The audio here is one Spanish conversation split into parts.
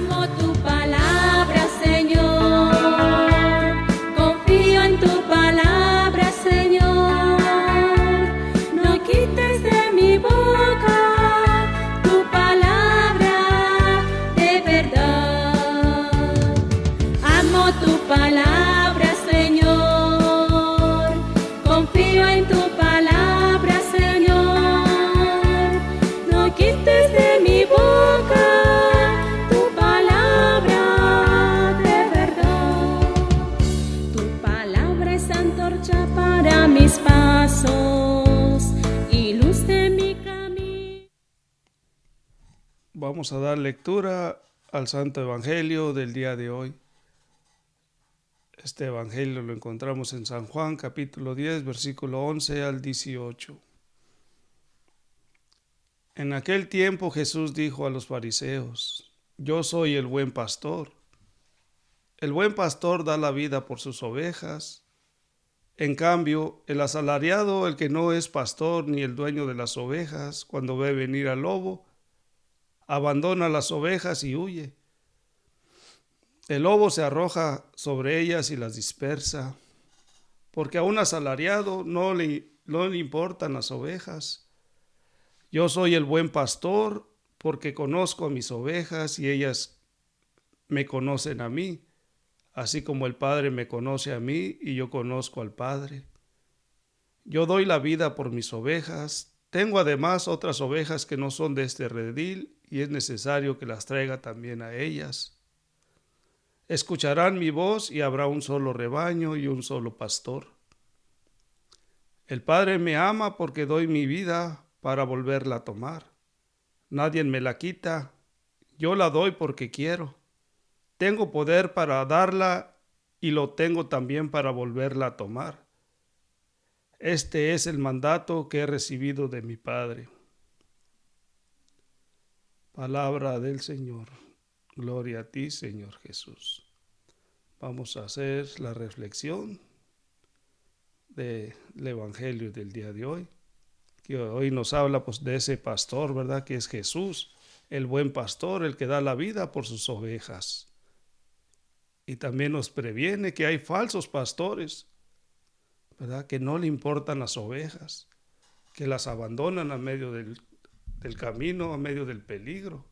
Amo tu palabra, Señor. Confío en tu palabra, Señor. No quites de mi boca tu palabra de verdad. Amo tu palabra, Señor. Confío en tu palabra, Señor. No quites de mi boca tu palabra de verdad. Tu palabra es antorcha para mis pasos y luz de mi camino. Vamos a dar lectura al Santo Evangelio del día de hoy. Este Evangelio lo encontramos en San Juan, capítulo 10, versículo 11 al 18. En aquel tiempo Jesús dijo a los fariseos: Yo soy el buen pastor. El buen pastor da la vida por sus ovejas. En cambio, el asalariado, el que no es pastor ni el dueño de las ovejas, cuando ve venir al lobo, abandona las ovejas y huye. El lobo se arroja sobre ellas y las dispersa, porque a un asalariado no le importan las ovejas. Yo soy el buen pastor, porque conozco a mis ovejas y ellas me conocen a mí, así como el Padre me conoce a mí y yo conozco al Padre. Yo doy la vida por mis ovejas. Tengo además otras ovejas que no son de este redil y es necesario que las traiga también a ellas. Escucharán mi voz y habrá un solo rebaño y un solo pastor. El Padre me ama porque doy mi vida para volverla a tomar. Nadie me la quita, yo la doy porque quiero. Tengo poder para darla y lo tengo también para volverla a tomar. Este es el mandato que he recibido de mi Padre. Palabra del Señor. Gloria a ti, Señor Jesús. Vamos a hacer la reflexión del Evangelio del día de hoy, que hoy nos habla pues de ese pastor, ¿verdad? Que es Jesús, el buen pastor, el que da la vida por sus ovejas. Y también nos previene que hay falsos pastores, ¿verdad? Que no le importan las ovejas, que las abandonan a medio del camino, a medio del peligro.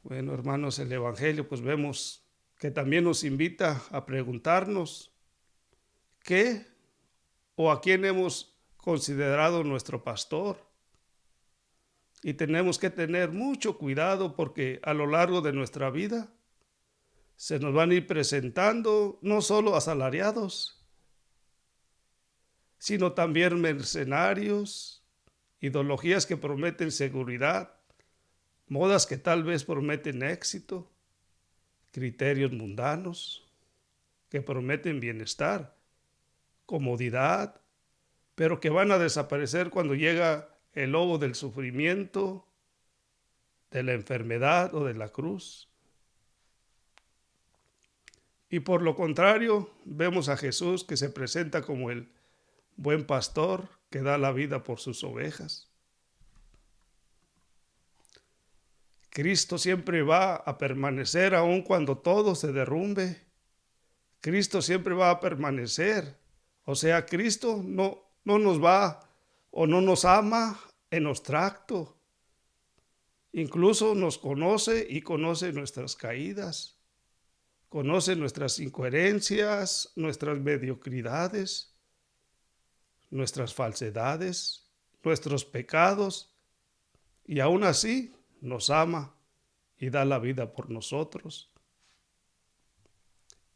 Bueno, hermanos, el Evangelio pues vemos que también nos invita a preguntarnos qué o a quién hemos considerado nuestro pastor. Y tenemos que tener mucho cuidado porque a lo largo de nuestra vida se nos van a ir presentando no solo asalariados, sino también mercenarios, ideologías que prometen seguridad, modas que tal vez prometen éxito, criterios mundanos que prometen bienestar, comodidad, pero que van a desaparecer cuando llega el lobo del sufrimiento, de la enfermedad o de la cruz. Y por lo contrario, vemos a Jesús que se presenta como el buen pastor que da la vida por sus ovejas. Cristo siempre va a permanecer aun cuando todo se derrumbe. Cristo siempre va a permanecer. O sea, Cristo no nos va o no nos ama en abstracto. Incluso nos conoce y conoce nuestras caídas. Conoce nuestras incoherencias, nuestras mediocridades, nuestras falsedades, nuestros pecados. Y aún así nos ama y da la vida por nosotros.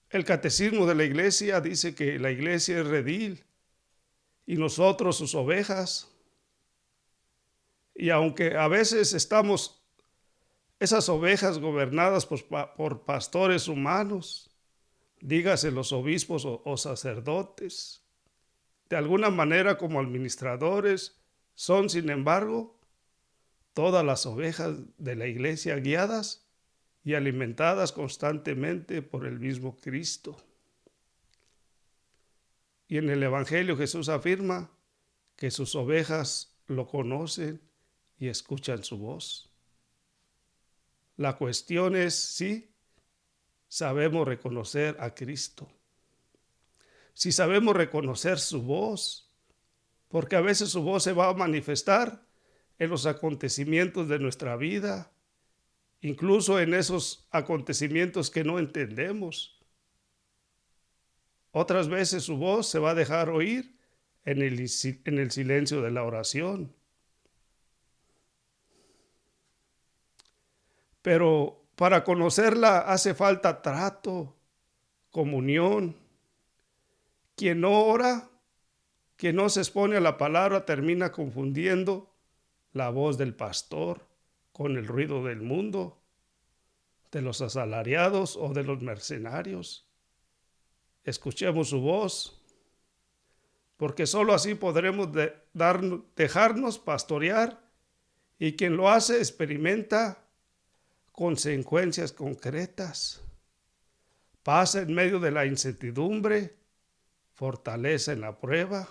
El catecismo de la iglesia dice que la iglesia es redil y nosotros sus ovejas. Y aunque a veces estamos esas ovejas gobernadas por pastores humanos, dígase los obispos o sacerdotes, de alguna manera como administradores, son sin embargo todas las ovejas de la iglesia guiadas y alimentadas constantemente por el mismo Cristo. Y en el Evangelio Jesús afirma que sus ovejas lo conocen y escuchan su voz. La cuestión es si sabemos reconocer a Cristo, si sabemos reconocer su voz, porque a veces su voz se va a manifestar en los acontecimientos de nuestra vida, incluso en esos acontecimientos que no entendemos. Otras veces su voz se va a dejar oír en el silencio de la oración. Pero para conocerla hace falta trato, comunión. Quien no ora, quien no se expone a la palabra, termina confundiendo la voz del pastor con el ruido del mundo, de los asalariados o de los mercenarios. Escuchemos su voz, porque sólo así podremos dejarnos pastorear, y quien lo hace experimenta consecuencias concretas, paz en medio de la incertidumbre, fortaleza en la prueba,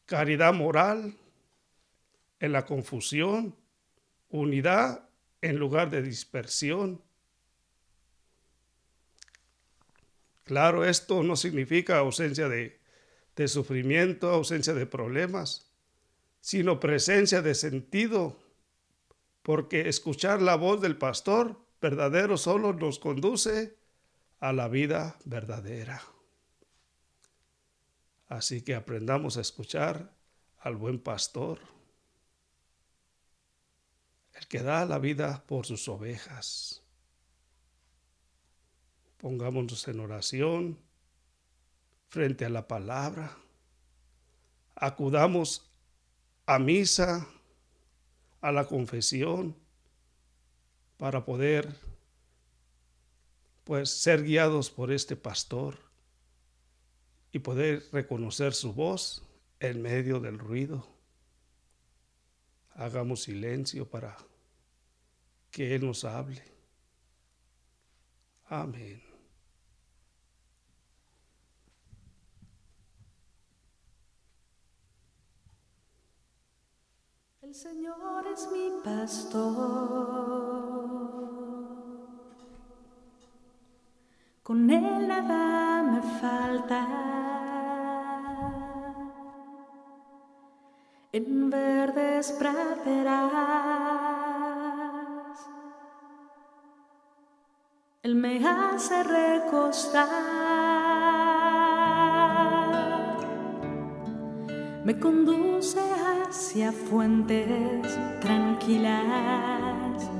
caridad moral en la confusión, unidad en lugar de dispersión. Claro, esto no significa ausencia de sufrimiento, ausencia de problemas, sino presencia de sentido, porque escuchar la voz del pastor verdadero solo nos conduce a la vida verdadera. Así que aprendamos a escuchar al buen pastor, el que da la vida por sus ovejas. Pongámonos en oración frente a la palabra. Acudamos a misa, a la confesión, para poder ser guiados por este pastor y poder reconocer su voz en medio del ruido. Hagamos silencio para que Él nos hable. Amén. El Señor es mi pastor, con Él nada me falta. En verdes praderas Él me hace recostar, me conduce hacia fuentes tranquilas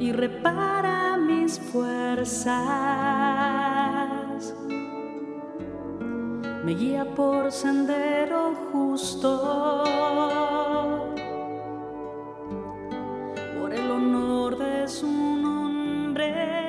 y repara mis fuerzas, me guía por sendero justo, por el honor de su nombre.